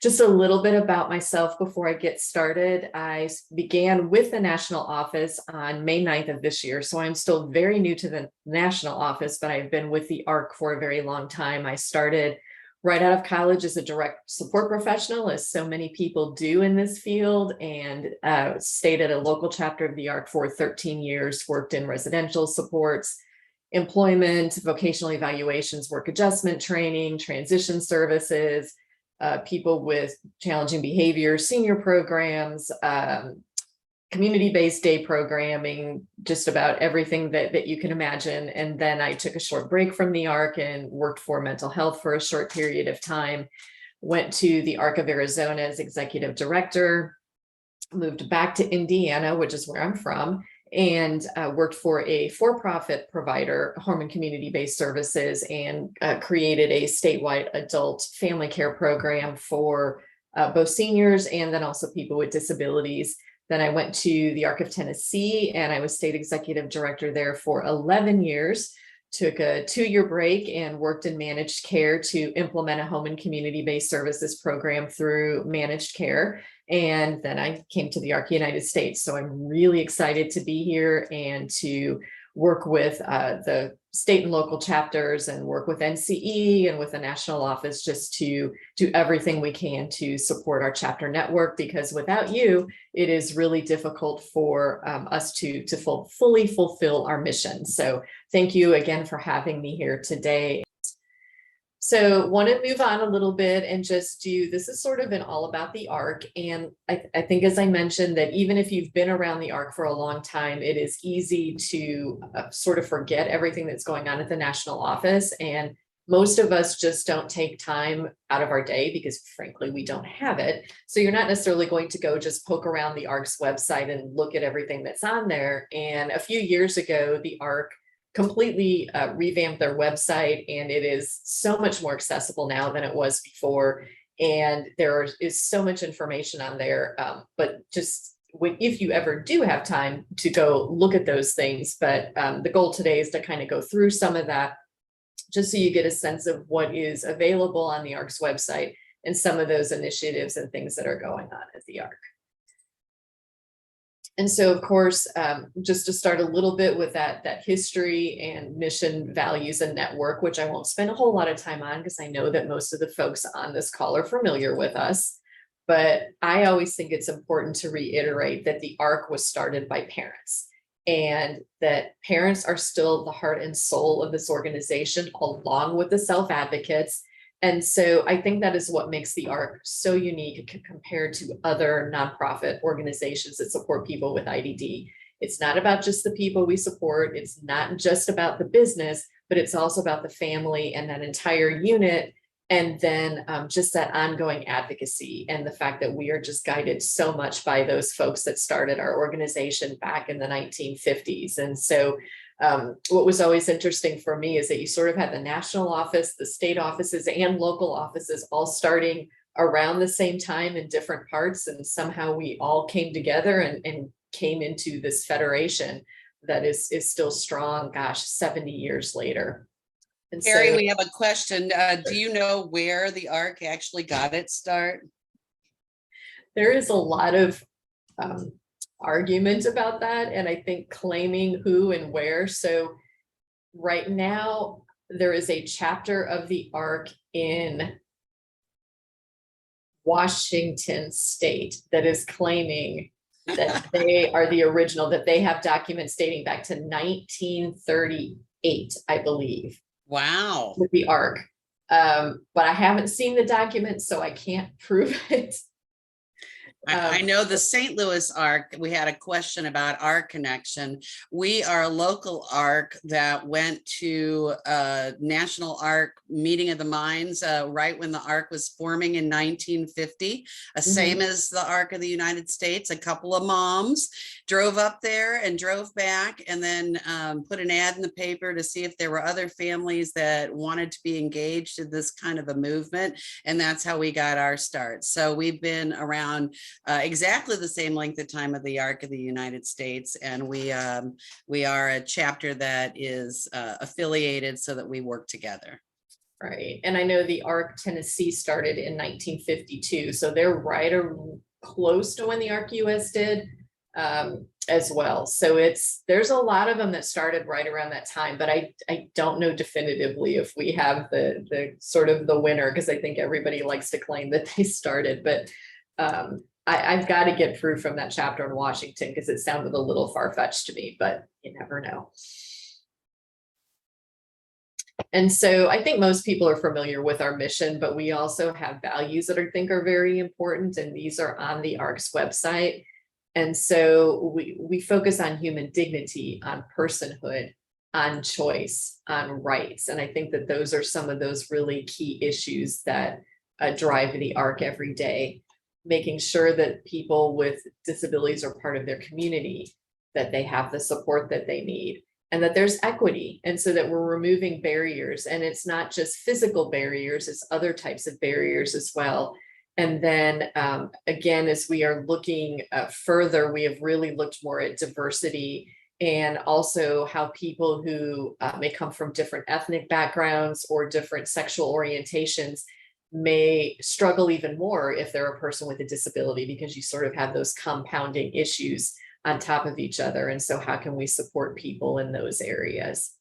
Just a little bit about myself before I get started. I began with the national office on May 9th of this year. So I'm still very new to the national office, but I've been with the ARC for a very long time. I started right out of college as a direct support professional, as so many people do in this field, and stayed at a local chapter of the ARC for 13 years, worked in residential supports, employment, vocational evaluations, work adjustment training, transition services, people with challenging behavior, senior programs, community-based day programming, just about everything that you can imagine. And then I took a short break from the ARC and worked for mental health for a short period of time, went to the ARC of Arizona as executive director, moved back to Indiana, which is where I'm from, and worked for a for-profit provider, home and community-based services, and created a statewide adult family care program for both seniors and then also people with disabilities. Then I went to the ARC of Tennessee, and I was state executive director there for 11 years. Took a 2-year break and worked in managed care to implement a home and community-based services program through managed care. And then I came to the ARC United States. So I'm really excited to be here and to work with the state and local chapters and work with NCE and with the national office, just to do everything we can to support our chapter network, because without you, it is really difficult for us to fully fulfill our mission. So thank you again for having me here today. So want to move on a little bit and just do, this is sort of an all about the ARC. And I think, as I mentioned, that even if you've been around the ARC for a long time, it is easy to sort of forget everything that's going on at the national office. And most of us just don't take time out of our day because frankly, we don't have it. So you're not necessarily going to go just poke around the ARC's website and look at everything that's on there. And a few years ago, the ARC completely revamped their website, and it is so much more accessible now than it was before. And there is so much information on there, but just if you ever do have time to go look at those things. But the goal today is to kind of go through some of that, just so you get a sense of what is available on the ARC's website and some of those initiatives and things that are going on at the ARC. And so, of course, just to start a little bit with that history and mission, values, and network, which I won't spend a whole lot of time on because I know that most of the folks on this call are familiar with us. But I always think it's important to reiterate that the ARC was started by parents, and that parents are still the heart and soul of this organization, along with the self-advocates. And so I think that is what makes the ARC so unique compared to other nonprofit organizations that support people with IDD. It's not about just the people we support. It's not just about the business, but it's also about the family and that entire unit. And then just that ongoing advocacy and the fact that we are just guided so much by those folks that started our organization back in the 1950s. And so what was always interesting for me is that you sort of had the national office, the state offices, and local offices all starting around the same time in different parts. And somehow we all came together and came into this federation that is still strong, gosh, 70 years later. And Carrie, so, we have a question. Do you know where the ARC actually got its start? there is a lot of argument about that, and I think claiming who and where. So right now there is a chapter of the ARC in Washington State that is claiming that they are the original, that they have documents dating back to 1938, I believe. Wow. With the ARC. But I haven't seen the documents, so I can't prove it. I know the St. Louis ARC, we had a question about our connection. We are a local ARC that went to a National ARC meeting of the minds right when the ARC was forming in 1950, same as the ARC of the United States. A couple of moms drove up there and drove back, and then put an ad in the paper to see if there were other families that wanted to be engaged in this kind of a movement. And that's how we got our start. So we've been around exactly the same length of time of the ARC of the United States, and we are a chapter that is affiliated so that we work together. Right. And I know the ARC Tennessee started in 1952, so they're close to when the ARC US did, as well. So there's a lot of them that started right around that time, but I don't know definitively if we have the sort of the winner, because I think everybody likes to claim that they started, but I've got to get proof from that chapter in Washington because it sounded a little far-fetched to me, but you never know. And so I think most people are familiar with our mission, but we also have values that I think are very important, and these are on the ARC's website. And so we focus on human dignity, on personhood, on choice, on rights. And I think that those are some of those really key issues that drive the ARC every day, making sure that people with disabilities are part of their community, that they have the support that they need, and that there's equity. And so that we're removing barriers, and it's not just physical barriers, it's other types of barriers as well. And then again, as we are looking further, we have really looked more at diversity, and also how people who may come from different ethnic backgrounds or different sexual orientations may struggle even more if they're a person with a disability, because you sort of have those compounding issues on top of each other. And so how can we support people in those areas?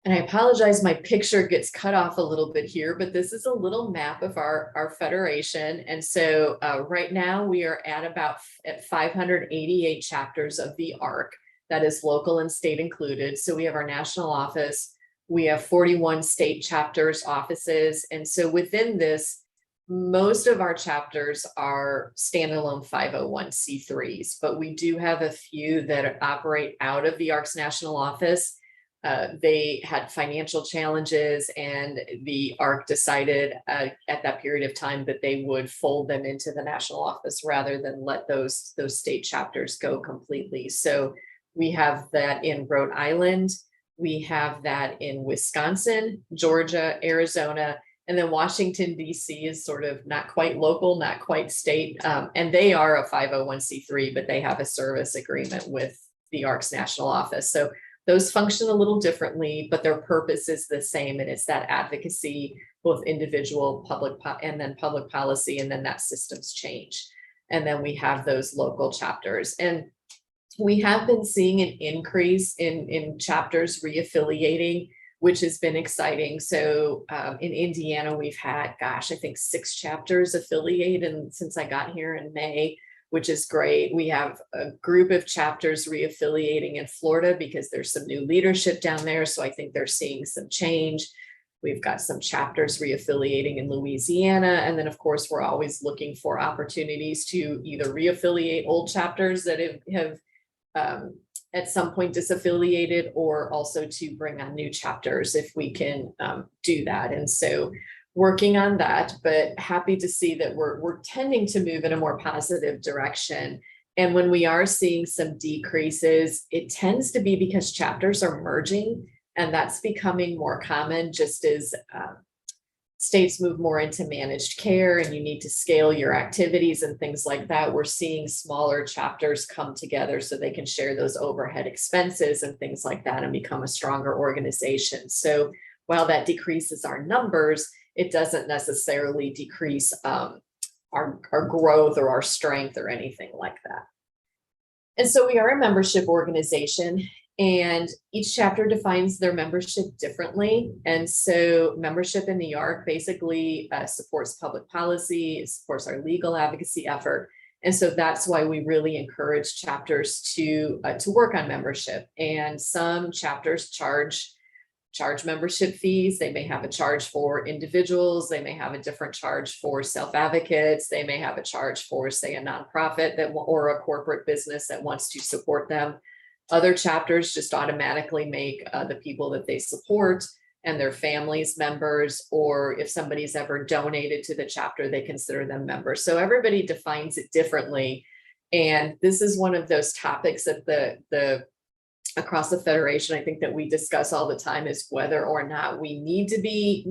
And I apologize, my picture gets cut off a little bit here, but this is a little map of our federation. And so right now we are at 588 chapters of the ARC, that is local and state included. So we have our national office, we have 41 state chapters offices. And so within this, most of our chapters are standalone 501c3s, but we do have a few that operate out of the ARC's national office. They had financial challenges, and the ARC decided at that period of time that they would fold them into the national office rather than let those state chapters go completely. So we have that in Rhode Island, we have that in Wisconsin, Georgia, Arizona, and then Washington, D.C. is sort of not quite local, not quite state. And they are a 501c3, but they have a service agreement with the ARC's national office. So those function a little differently, but their purpose is the same. And it's that advocacy, both individual, public, and then public policy, and then that systems change. And then we have those local chapters. And we have been seeing an increase in chapters reaffiliating, which has been exciting. So in Indiana, we've had, gosh, I think 6 chapters affiliate, and since I got here in May, which is great. We have a group of chapters reaffiliating in Florida because there's some new leadership down there. So I think they're seeing some change. We've got some chapters reaffiliating in Louisiana. And then of course, we're always looking for opportunities to either reaffiliate old chapters that have at some point disaffiliated, or also to bring on new chapters if we can do that. And so working on that, but happy to see that we're tending to move in a more positive direction. And when we are seeing some decreases, it tends to be because chapters are merging, and that's becoming more common just as states move more into managed care and you need to scale your activities and things like that. We're seeing smaller chapters come together so they can share those overhead expenses and things like that and become a stronger organization. So while that decreases our numbers, it doesn't necessarily decrease our growth or our strength or anything like that. And so we are a membership organization, and each chapter defines their membership differently. And so membership in the ARC basically supports public policy, supports our legal advocacy effort. And so that's why we really encourage chapters to work on membership. And some chapters charge membership fees. They may have a charge for individuals. They may have a different charge for self-advocates. They may have a charge for, say, a nonprofit or a corporate business that wants to support them. Other chapters just automatically make the people that they support and their families members, or if somebody's ever donated to the chapter, they consider them members. So everybody defines it differently. And this is one of those topics that across the federation, I think that we discuss all the time, is whether or not we need to be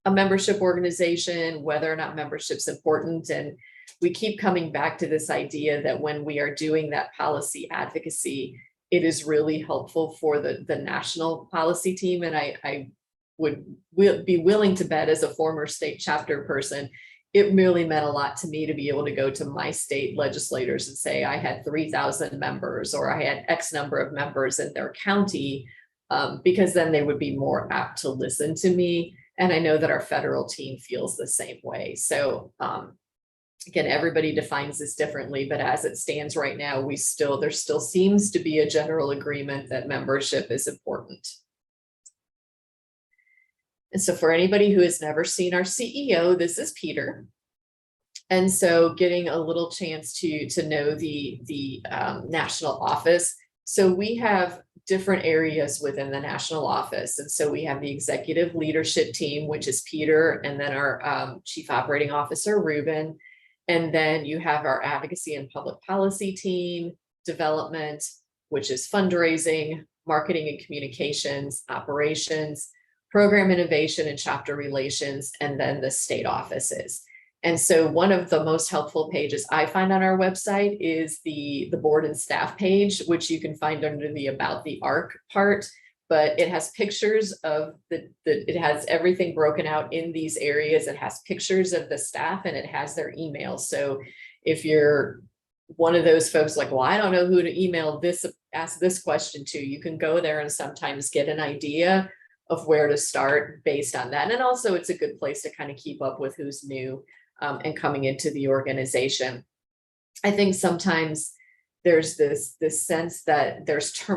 a membership organization, whether or not membership's important. And we keep coming back to this idea that when we are doing that policy advocacy, it is really helpful for the national policy team. And I would be willing to bet as a former state chapter person, it really meant a lot to me to be able to go to my state legislators and say I had 3,000 members or I had X number of members in their county, because then they would be more apt to listen to me. And I know that our federal team feels the same way. So again, everybody defines this differently, but as it stands right now, there still seems to be a general agreement that membership is important. And so for anybody who has never seen our CEO, this is Peter. And so getting a little chance to know the national office. So we have different areas within the national office. And so we have the executive leadership team, which is Peter, and then our chief operating officer, Ruben. And then you have our advocacy and public policy team, development, which is fundraising, marketing and communications, operations, program innovation and chapter relations, and then the state offices. And so one of the most helpful pages I find on our website is the board and staff page, which you can find under the About the ARC part, but it has pictures of it has everything broken out in these areas. It has pictures of the staff and it has their emails. So if you're one of those folks like, well, I don't know who to email this, ask this question to, you can go there and sometimes get an idea of where to start based on that. And also it's a good place to kind of keep up with who's new and coming into the organization. I think sometimes there's this sense that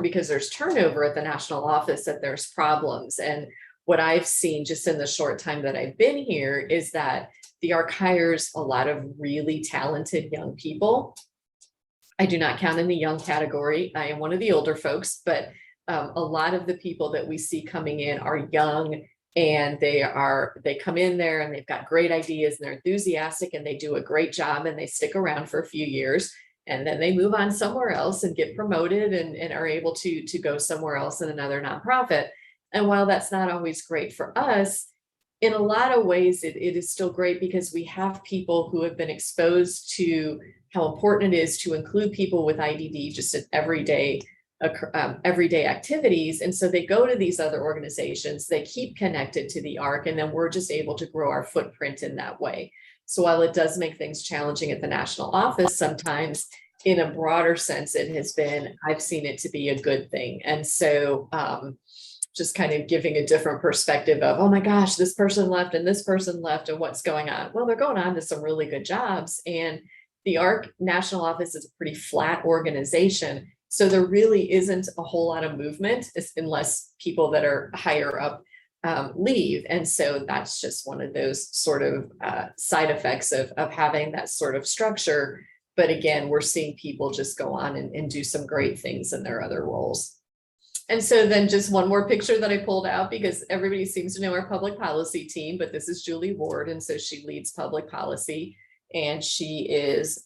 because there's turnover at the national office, that there's problems. And what I've seen just in the short time that I've been here is that the ARC hires a lot of really talented young people. I do not count in the young category. I am one of the older folks, but a lot of the people that we see coming in are young, and they come in there and they've got great ideas and they're enthusiastic and they do a great job and they stick around for a few years and then they move on somewhere else and get promoted and are able to go somewhere else in another nonprofit. And while that's not always great for us, in a lot of ways, it is still great because we have people who have been exposed to how important it is to include people with IDD just in everyday activities. And so they go to these other organizations, they keep connected to the ARC, and then we're just able to grow our footprint in that way. So while it does make things challenging at the national office, sometimes in a broader sense, I've seen it to be a good thing. And so just kind of giving a different perspective of, oh my gosh, this person left and this person left and what's going on? Well, they're going on to some really good jobs. And the ARC national office is a pretty flat organization. So there really isn't a whole lot of movement unless people that are higher up leave. And so that's just one of those sort of side effects of having that sort of structure. But again, we're seeing people just go on and do some great things in their other roles. And so then just one more picture that I pulled out because everybody seems to know our public policy team, but this is Julie Ward. And so she leads public policy and she is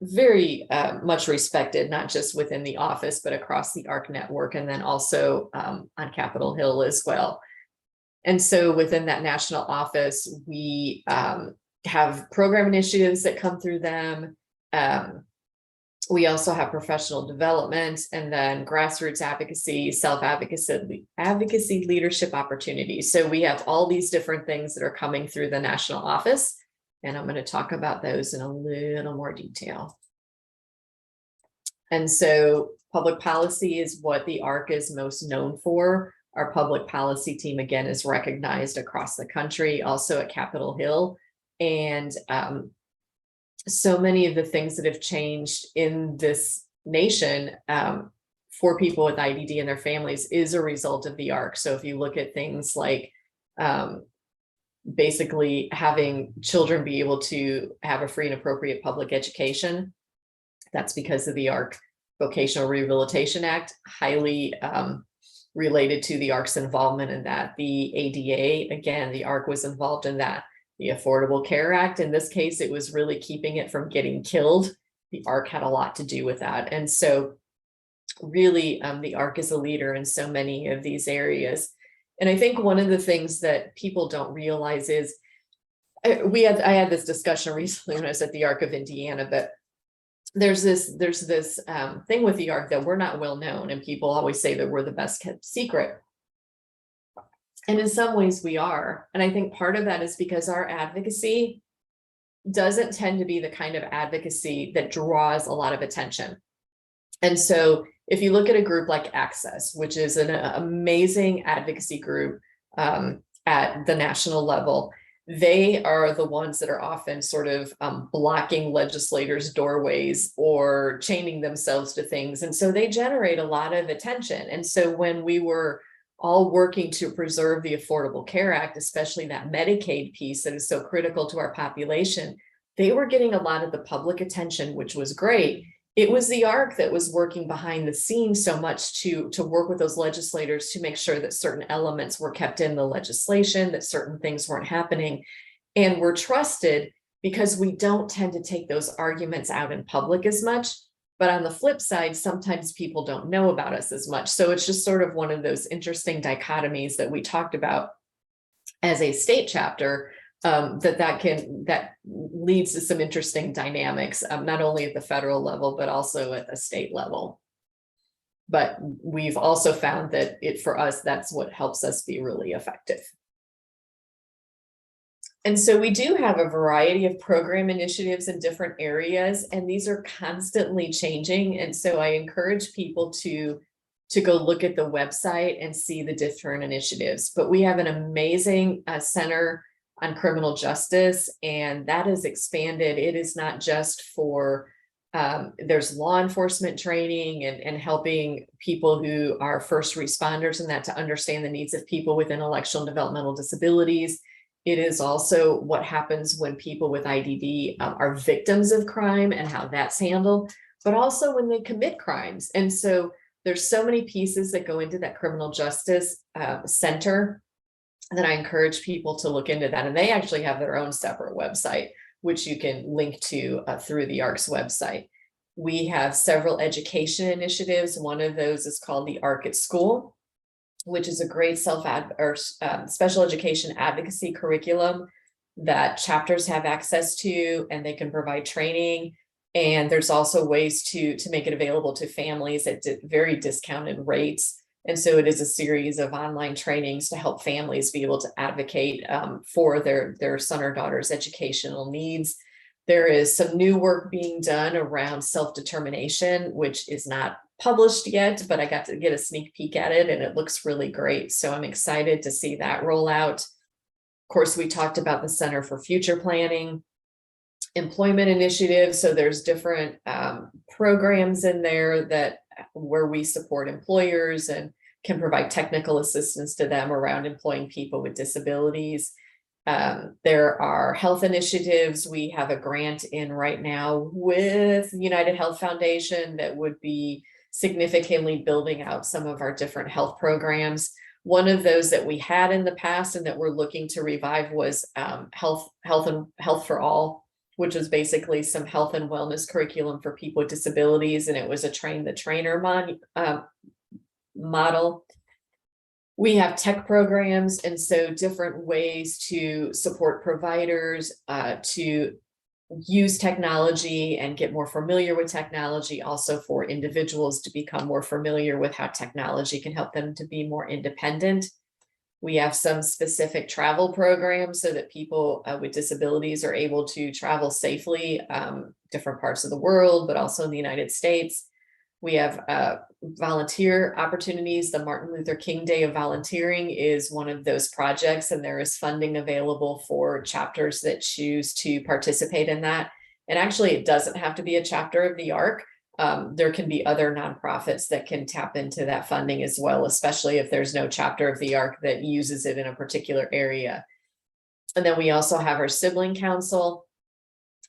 very much respected, not just within the office, but across the ARC network, and then also on Capitol Hill as well. And so within that national office, we have program initiatives that come through them. We also have professional development and then grassroots advocacy, self-advocacy, leadership opportunities. So we have all these different things that are coming through the national office. And I'm going to talk about those in a little more detail. And so public policy is what the ARC is most known for. Our public policy team, again, is recognized across the country, also at Capitol Hill. And so many of the things that have changed in this nation for people with IDD and their families is a result of the ARC. So if you look at things like basically having children be able to have a free and appropriate public education, that's because of the ARC Vocational Rehabilitation Act, highly related to the ARC's involvement in that. The ADA, again, the ARC was involved in that. The Affordable Care Act, in this case, it was really keeping it from getting killed. The ARC had a lot to do with that. And so really the ARC is a leader in so many of these areas. And I think one of the things that people don't realize is I had this discussion recently when I was at the ARC of Indiana, but there's this thing with the ARC that we're not well known, and people always say that we're the best kept secret. And in some ways we are. And I think part of that is because our advocacy doesn't tend to be the kind of advocacy that draws a lot of attention. And so if you look at a group like Access, which is an amazing advocacy group at the national level, they are the ones that are often sort of blocking legislators' doorways or chaining themselves to things. And so they generate a lot of attention. And so when we were all working to preserve the Affordable Care Act, especially that Medicaid piece that is so critical to our population, they were getting a lot of the public attention, which was great. It was the ARC that was working behind the scenes so much to work with those legislators to make sure that certain elements were kept in the legislation, that certain things weren't happening. And we're trusted because we don't tend to take those arguments out in public as much. But on the flip side, sometimes people don't know about us as much. So it's just sort of one of those interesting dichotomies that we talked about as a state chapter, that leads to some interesting dynamics, not only at the federal level, but also at the state level. But we've also found that for us, that's what helps us be really effective. And so we do have a variety of program initiatives in different areas, and these are constantly changing. And so I encourage people to go look at the website and see the different initiatives. But we have an amazing center on criminal justice, and that is expanded. It is not just for, there's law enforcement training and helping people who are first responders and that to understand the needs of people with intellectual and developmental disabilities. It is also what happens when people with IDD are victims of crime and how that's handled, but also when they commit crimes. And so there's so many pieces that go into that criminal justice center that I encourage people to look into that. And they actually have their own separate website, which you can link to through the ARC's website. We have several education initiatives. One of those is called the ARC at School, which is a great special education advocacy curriculum that chapters have access to, and they can provide training. And there's also ways to make it available to families at very discounted rates. And so it is a series of online trainings to help families be able to advocate for their son or daughter's educational needs. There is some new work being done around self-determination, which is not published yet, but I got to get a sneak peek at it and it looks really great. So I'm excited to see that roll out. Of course, we talked about the Center for Future Planning, employment initiatives. So there's different programs in there where we support employers and can provide technical assistance to them around employing people with disabilities. There are health initiatives. We have a grant in right now with United Health Foundation that would be significantly building out some of our different health programs. One of those that we had in the past and that we're looking to revive was Health for All, which was basically some health and wellness curriculum for people with disabilities. And it was a train the trainer model. We have tech programs, and so different ways to support providers to use technology and get more familiar with technology, also for individuals to become more familiar with how technology can help them to be more independent. We have some specific travel programs so that people with disabilities are able to travel safely, different parts of the world, but also in the United States. We have volunteer opportunities. The Martin Luther King Day of Volunteering is one of those projects, and there is funding available for chapters that choose to participate in that. And actually, it doesn't have to be a chapter of the ARC. There can be other nonprofits that can tap into that funding as well, especially if there's no chapter of the ARC that uses it in a particular area. And then we also have our sibling council.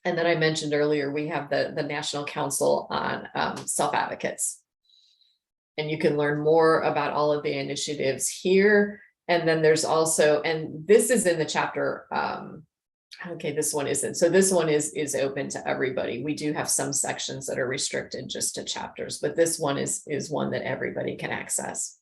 And then I mentioned earlier, we have the National Council on Self-Advocates. And you can learn more about all of the initiatives here. And then there's also, and this is in the chapter, okay, this one isn't. So this one is open to everybody. We do have some sections that are restricted just to chapters, but this one is one that everybody can access.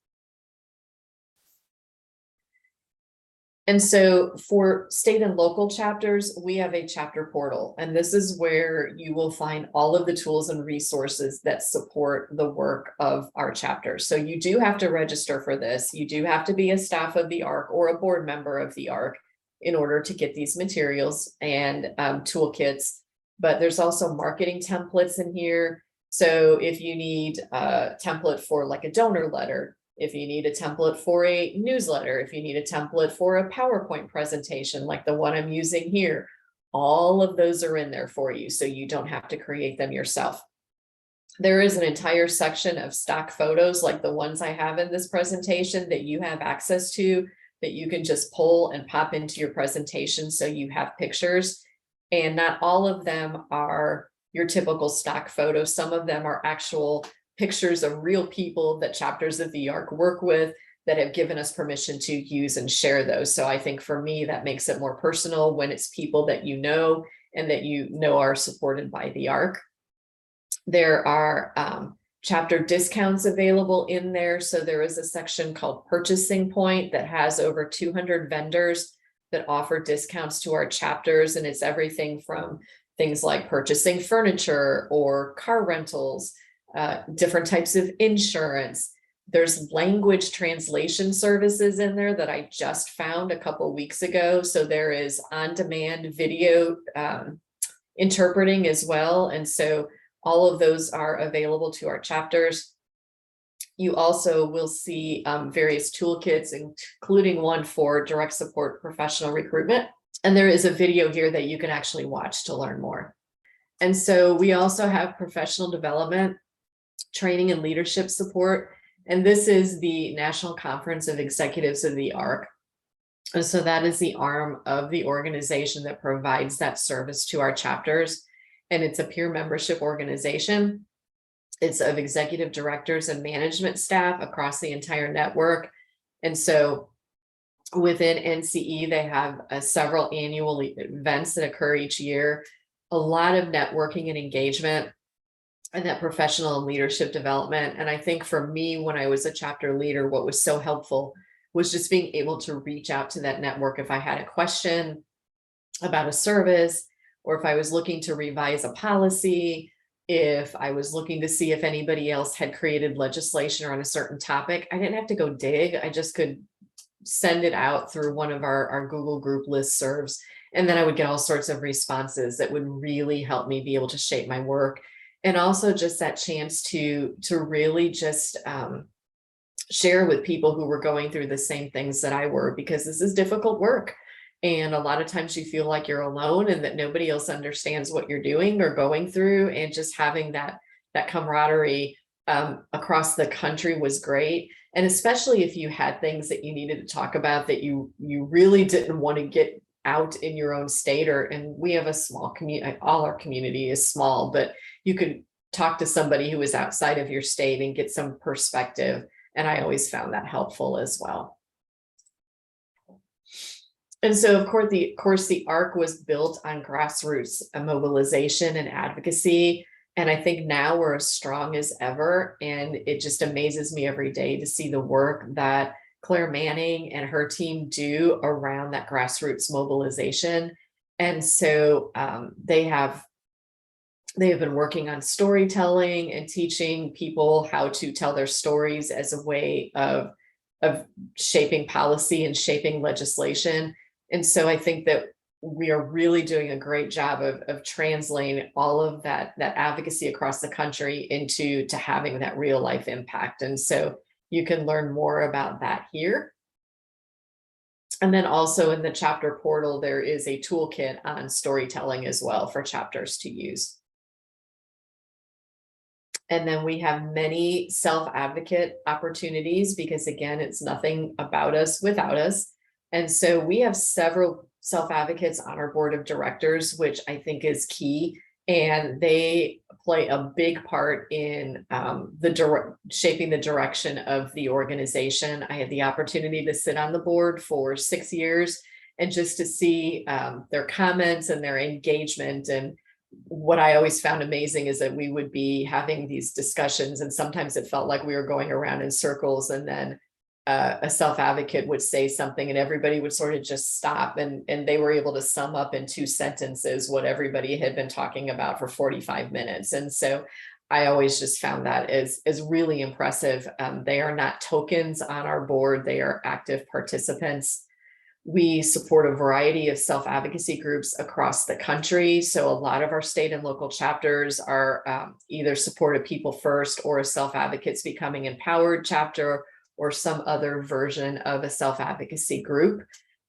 And so for state and local chapters, we have a chapter portal, and this is where you will find all of the tools and resources that support the work of our chapters. So you do have to register for this. You do have to be a staff of the ARC or a board member of the ARC in order to get these materials and toolkits. But there's also marketing templates in here. So if you need a template for like a donor letter, if you need a template for a newsletter, if you need a template for a PowerPoint presentation, like the one I'm using here, all of those are in there for you, so you don't have to create them yourself. There is an entire section of stock photos like the ones I have in this presentation that you have access to, that you can just pull and pop into your presentation so you have pictures. And not all of them are your typical stock photos. Some of them are actual pictures of real people that chapters of the ARC work with that have given us permission to use and share those. So I think for me, that makes it more personal when it's people that you know and that you know are supported by the ARC. There are chapter discounts available in there. So there is a section called Purchasing Point that has over 200 vendors that offer discounts to our chapters. And it's everything from things like purchasing furniture or car rentals, different types of insurance. There's language translation services in there that I just found a couple weeks ago. So there is on-demand video interpreting as well. And so all of those are available to our chapters. You also will see various toolkits, including one for direct support professional recruitment. And there is a video here that you can actually watch to learn more. And so we also have professional development, training and leadership support. And this is the National Conference of Executives of the ARC. And so that is the arm of the organization that provides that service to our chapters. And it's a peer membership organization. It's of executive directors and management staff across the entire network. And so within NCE, they have several annual events that occur each year, a lot of networking and engagement, and that professional and leadership development. And I think for me, when I was a chapter leader, what was so helpful was just being able to reach out to that network if I had a question about a service, or if I was looking to revise a policy, if I was looking to see if anybody else had created legislation on a certain topic. I didn't have to go dig. I just could send it out through one of our Google group listservs. And then I would get all sorts of responses that would really help me be able to shape my work. And also just that chance to really just share with people who were going through the same things that I were, because this is difficult work. And a lot of times you feel like you're alone and that nobody else understands what you're doing or going through. And just having that camaraderie across the country was great. And especially if you had things that you needed to talk about that you really didn't want to get out in your own state, and we have a small community, all our community is small, but you could talk to somebody who is outside of your state and get some perspective. And I always found that helpful as well. And so, of course, the ARC was built on grassroots mobilization and advocacy. And I think now we're as strong as ever. And it just amazes me every day to see the work that Claire Manning and her team do around that grassroots mobilization. And so they have been working on storytelling and teaching people how to tell their stories as a way of shaping policy and shaping legislation. And so I think that we are really doing a great job of translating all of that advocacy across the country into having that real life impact. And so you can learn more about that here. And then also in the chapter portal, there is a toolkit on storytelling as well for chapters to use. And then we have many self-advocate opportunities, because again, it's nothing about us without us. And so we have several self-advocates on our board of directors, which I think is key. And they play a big part in shaping the direction of the organization. I had the opportunity to sit on the board for 6 years and just to see their comments and their engagement. And what I always found amazing is that we would be having these discussions, and sometimes it felt like we were going around in circles. And then a self-advocate would say something and everybody would sort of just stop, and they were able to sum up in 2 sentences what everybody had been talking about for 45 minutes. And so I always just found that as really impressive. They are not tokens on our board, they are active participants. We support a variety of self-advocacy groups across the country. So a lot of our state and local chapters are either support a People First or a Self-Advocates Becoming Empowered chapter, or some other version of a self-advocacy group.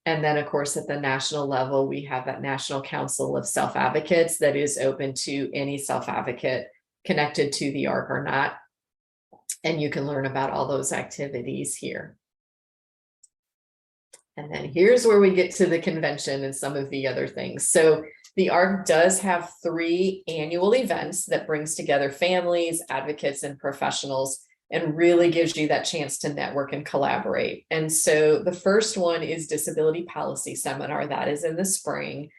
And then, of course, at the national level, we have that National Council of Self-Advocates that is open to any self-advocate connected to the ARC or not. And you can learn about all those activities here. And then here's where we get to the convention and some of the other things. So the ARC does have 3 annual events that brings together families, advocates, and professionals, and really gives you that chance to network and collaborate. And so the first one is Disability Policy Seminar. That is in the spring.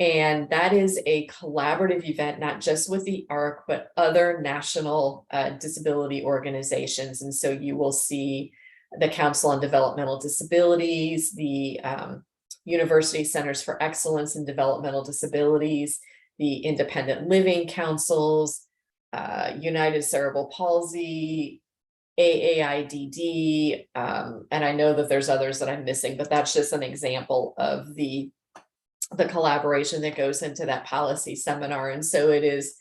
And that is a collaborative event, not just with the ARC, but other national disability organizations. And so you will see the Council on Developmental Disabilities, the University Centers for Excellence in Developmental Disabilities, the Independent Living Councils, United Cerebral Palsy, AAIDD, and I know that there's others that I'm missing, but that's just an example of the collaboration that goes into that policy seminar. And so it is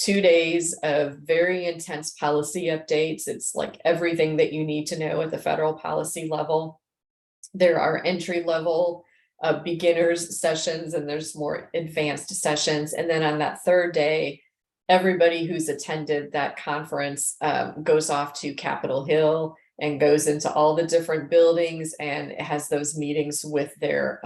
2 days of very intense policy updates. It's like everything that you need to know at the federal policy level. There are entry level beginners sessions, and there's more advanced sessions. And then on that 3rd day, everybody who's attended that conference goes off to Capitol Hill and goes into all the different buildings and has those meetings with their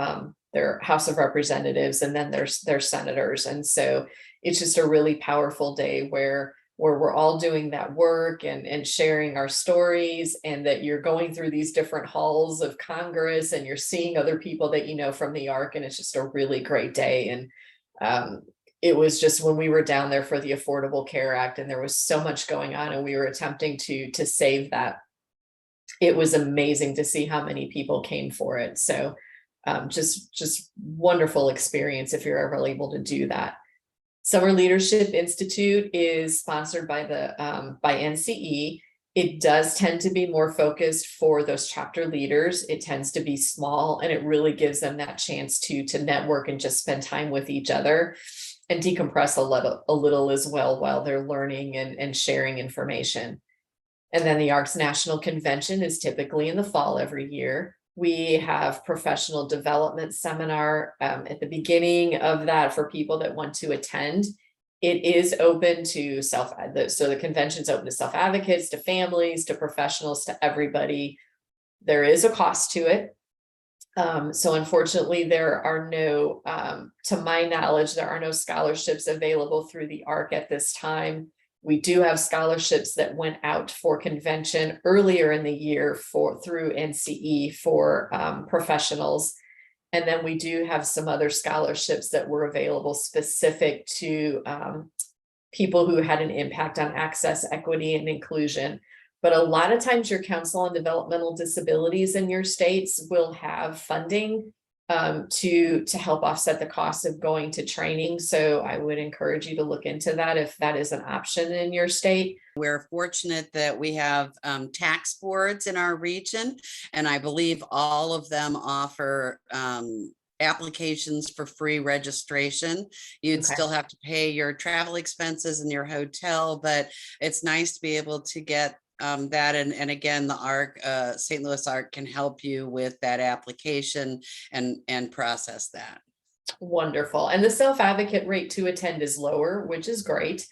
House of Representatives and then their senators. And so it's just a really powerful day where we're all doing that work and sharing our stories, and that you're going through these different halls of Congress and you're seeing other people that you know from the ARC, and it's just a really great day. And it was just when we were down there for the Affordable Care Act, and there was so much going on, and we were attempting to save that. It was amazing to see how many people came for it. So just wonderful experience if you're ever able to do that. Summer Leadership Institute is sponsored by by NCE. It does tend to be more focused for those chapter leaders. It tends to be small, and it really gives them that chance to network and just spend time with each other and decompress a little as well while they're learning and sharing information. And then the ARC's National Convention is typically in the fall every year. We have professional development seminar at the beginning of that for people that want to attend. It is open to so the convention's open to self-advocates, to families, to professionals, to everybody. There is a cost to it. So unfortunately, there are no, to my knowledge, there are no scholarships available through the ARC at this time. We do have scholarships that went out for convention earlier in the year through NCE for professionals. And then we do have some other scholarships that were available specific to people who had an impact on access, equity, and inclusion. But a lot of times your Council on Developmental Disabilities in your states will have funding to help offset the cost of going to training. So I would encourage you to look into that if that is an option in your state. We're fortunate that we have tax boards in our region, and I believe all of them offer applications for free registration. You'd still have to pay your travel expenses and your hotel, but it's nice to be able to get that. And again, the ARC, St. Louis ARC can help you with that application and process that. Wonderful. And the self-advocate rate to attend is lower, which is great.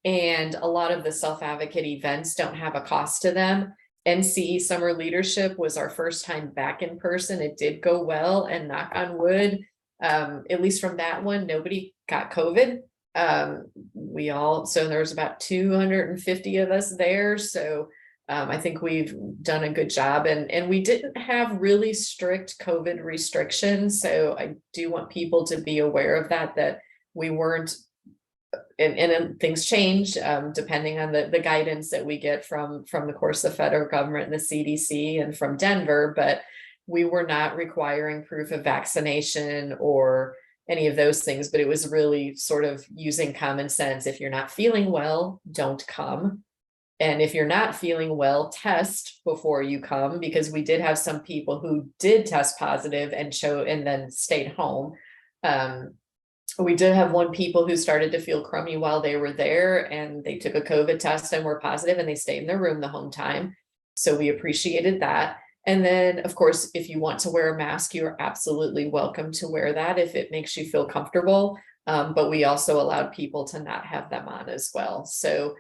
And a lot of the self-advocate events don't have a cost to them. NCE Summer Leadership was our first time back in person. It did go well, and knock on wood, at least from that one, nobody got COVID. So there's about 250 of us there. So I think we've done a good job, and we didn't have really strict COVID restrictions. So I do want people to be aware of that we weren't and things change depending on the guidance that we get from of course the federal government and the CDC and from Denver, but we were not requiring proof of vaccination or any of those things, but it was really sort of using common sense. If you're not feeling well, don't come. And if you're not feeling well, test before you come, because we did have some people who did test positive and then stayed home. We did have one people who started to feel crummy while they were there, and they took a COVID test and were positive, and they stayed in their room the whole time. So we appreciated that. And then, of course, if you want to wear a mask, you are absolutely welcome to wear that if it makes you feel comfortable. But we also allowed people to not have them on as well. So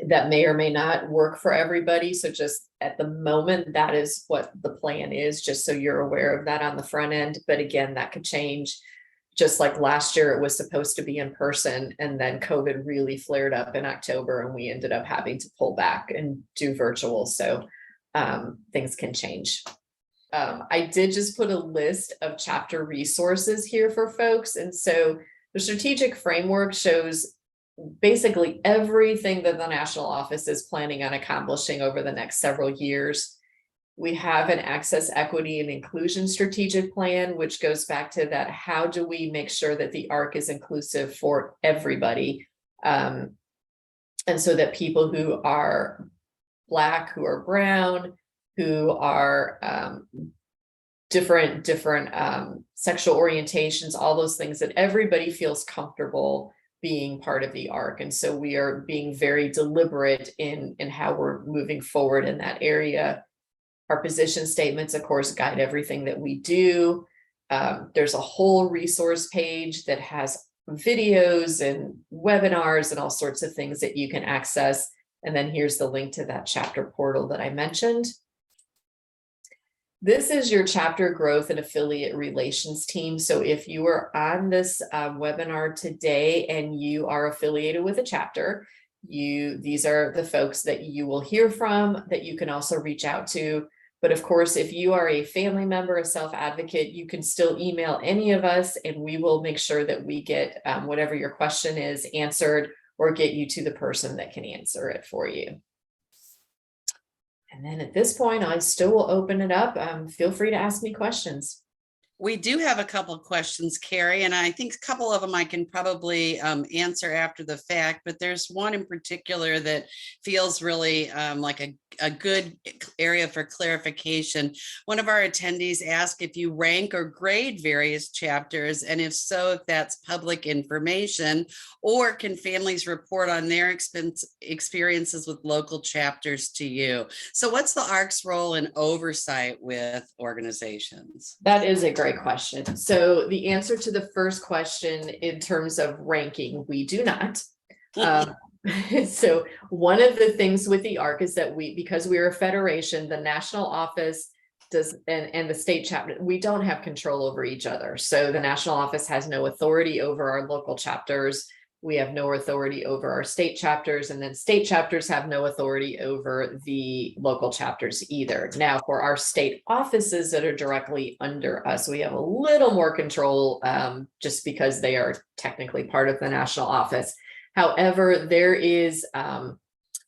that may or may not work for everybody. So just at the moment, that is what the plan is, just so you're aware of that on the front end. But again, that could change. Just like last year, it was supposed to be in person, and then COVID really flared up in October, and we ended up having to pull back and do virtual. So things can change. I did just put a list of chapter resources here for folks. And so the strategic framework shows basically everything that the national office is planning on accomplishing over the next several years. We have an access, equity, and inclusion strategic plan, which goes back to that. How do we make sure that the ARC is inclusive for everybody? And so that people who are Black, who are brown, who are different sexual orientations, all those things, that everybody feels comfortable being part of the ARC. And so we are being very deliberate in how we're moving forward in that area. Our position statements, of course, guide everything that we do. There's a whole resource page that has videos and webinars and all sorts of things that you can access. And then here's the link to that chapter portal that I mentioned. This is your chapter growth and affiliate relations team. So if you are on this webinar today and you are affiliated with a chapter, these are the folks that you will hear from, that you can also reach out to. But of course, if you are a family member, a self-advocate, you can still email any of us, and we will make sure that we get whatever your question is answered, or get you to the person that can answer it for you. And then at this point, I still will open it up. Feel free to ask me questions. We do have a couple of questions, Carrie, and I think a couple of them I can probably answer after the fact, but there's one in particular that feels really like a good area for clarification. One of our attendees asked if you rank or grade various chapters, and if so, if that's public information, or can families report on their experiences with local chapters to you? So what's the ARC's role in oversight with organizations? That is a great question. So the answer to the first question, in terms of ranking, we do not. So one of the things with the ARC is that because we're a federation, the national office does, and the state chapter, we don't have control over each other. So the national office has no authority over our local chapters. We have no authority over our state chapters, and then state chapters have no authority over the local chapters either. Now, for our state offices that are directly under us, we have a little more control just because they are technically part of the national office. However, there is,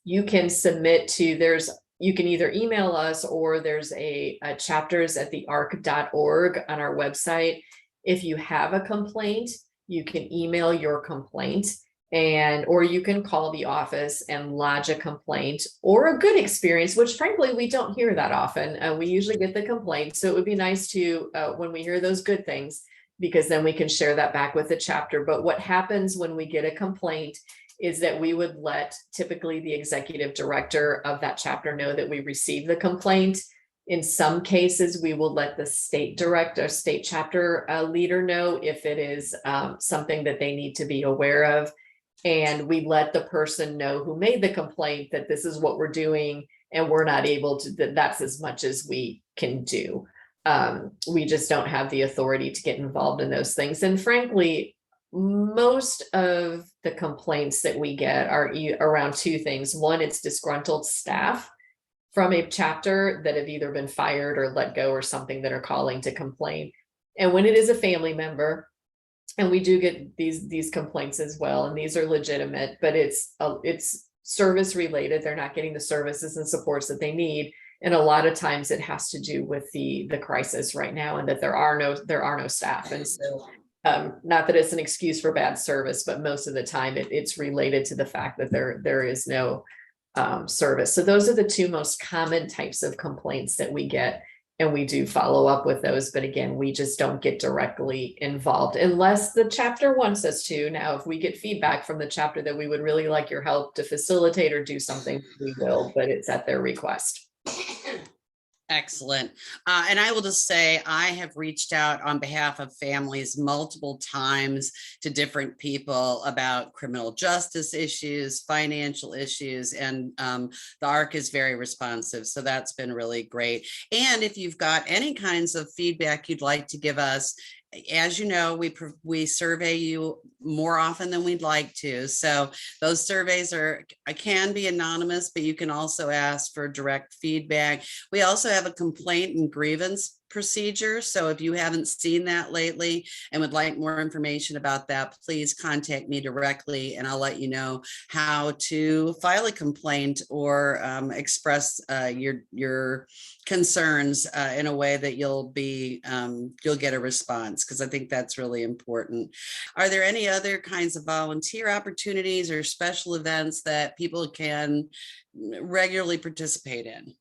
you can submit to, you can either email us, or there's a chapters at thearc.org on our website. If you have a complaint, you can email your complaint, or you can call the office and lodge a complaint or a good experience, which frankly, we don't hear that often. We usually get the complaint. So it would be nice to, when we hear those good things, because then we can share that back with the chapter. But what happens when we get a complaint is that we would let typically the executive director of that chapter know that we received the complaint. In some cases, we will let the state director, state chapter leader know if it is something that they need to be aware of. And we let the person know who made the complaint that this is what we're doing, and we're not able to, that's as much as we can do. We just don't have the authority to get involved in those things. And frankly, most of the complaints that we get are around two things. One, it's disgruntled staff from a chapter that have either been fired or let go or something, that are calling to complain. And when it is a family member, And we do get these complaints as well, and these are legitimate, but it's service related. They're not getting the services and supports that they need. And a lot of times it has to do with the crisis right now, and that there are no staff. And so not that it's an excuse for bad service, but most of the time it's related to the fact that there is no service. So those are the two most common types of complaints that we get. And we do follow up with those, but again, we just don't get directly involved unless the chapter wants us to. Now, if we get feedback from the chapter that we would really like your help to facilitate or do something, we will, but it's at their request. Excellent. And I will just say, I have reached out on behalf of families multiple times to different people about criminal justice issues, financial issues, and the ARC is very responsive. So that's been really great. And if you've got any kinds of feedback you'd like to give us, as you know, we survey you more often than we'd like to. So those surveys can be anonymous, but you can also ask for direct feedback. We also have a complaint and grievance procedure. So if you haven't seen that lately and would like more information about that, please contact me directly and I'll let you know how to file a complaint or express your concerns in a way that you'll get a response, because I think that's really important. Are there any other kinds of volunteer opportunities or special events that people can regularly participate in?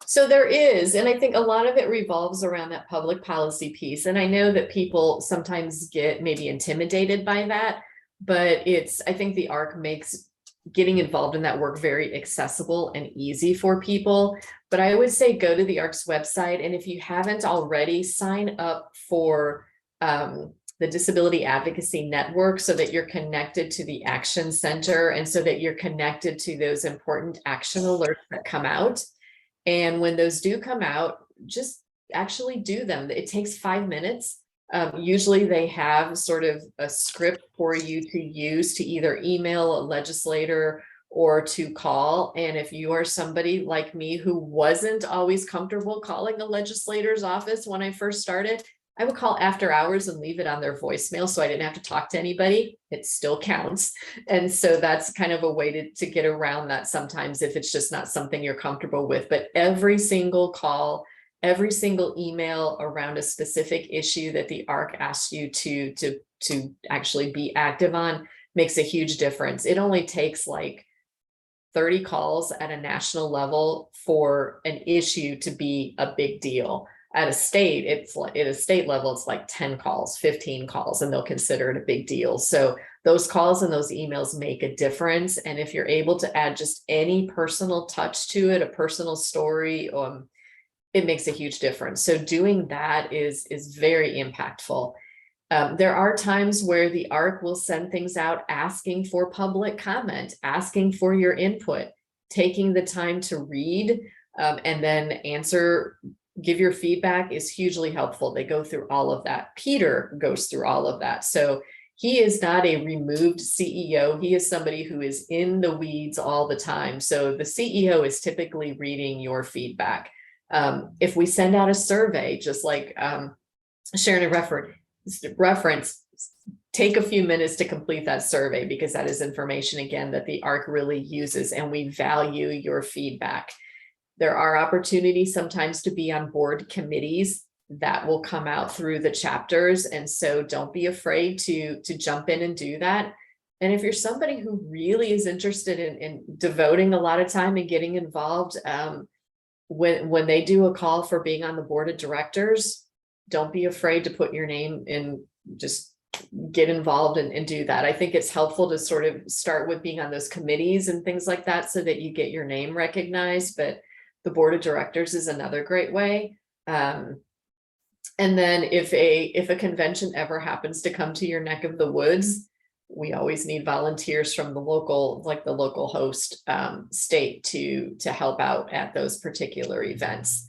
So there is, and I think a lot of it revolves around that public policy piece. And I know that people sometimes get maybe intimidated by that, but I think the ARC makes getting involved in that work very accessible and easy for people. But I would say go to the ARC's website, and if you haven't already, sign up for the Disability Advocacy Network so that you're connected to the Action Center and so that you're connected to those important action alerts that come out. And when those do come out, just actually do them. It takes 5 minutes. Usually they have sort of a script for you to use to either email a legislator or to call. And if you are somebody like me who wasn't always comfortable calling the legislator's office when I first started, I would call after hours and leave it on their voicemail so I didn't have to talk to anybody. It still counts. And so that's kind of a way to get around that sometimes if it's just not something you're comfortable with. But every single call, every single email around a specific issue that the ARC asks you to actually be active on makes a huge difference. It only takes like 30 calls at a national level for an issue to be a big deal. At a state, at a state level, it's like 10 calls, 15 calls, and they'll consider it a big deal. So those calls and those emails make a difference. And if you're able to add just any personal touch to it, a personal story, it makes a huge difference. So doing that is very impactful. There are times where the ARC will send things out asking for public comment, asking for your input, taking the time to read and then answer. Give your feedback is hugely helpful. They go through all of that. Peter goes through all of that. So he is not a removed CEO. He is somebody who is in the weeds all the time. So the CEO is typically reading your feedback. If we send out a survey, just like Sharon reference, take a few minutes to complete that survey, because that is information, again, that the ARC really uses, and we value your feedback. There are opportunities sometimes to be on board committees that will come out through the chapters. And so don't be afraid to jump in and do that. And if you're somebody who really is interested in devoting a lot of time and getting involved, when they do a call for being on the board of directors, don't be afraid to put your name in, just get involved and do that. I think it's helpful to sort of start with being on those committees and things like that so that you get your name recognized. But the board of directors is another great way. And then if a convention ever happens to come to your neck of the woods, we always need volunteers from the local, like the local host state to help out at those particular events.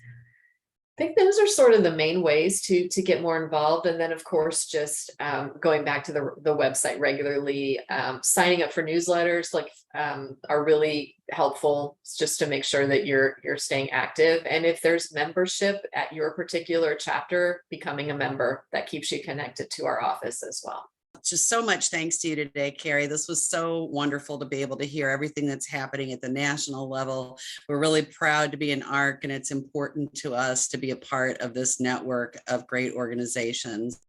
think those are sort of the main ways to get more involved. And then of course, just going back to the website regularly, signing up for newsletters like are really helpful just to make sure that you're staying active. And if there's membership at your particular chapter, becoming a member, that keeps you connected to our office as well. Just so much thanks to you today, Carrie. This was so wonderful to be able to hear everything that's happening at the national level. We're really proud to be an ARC, and it's important to us to be a part of this network of great organizations.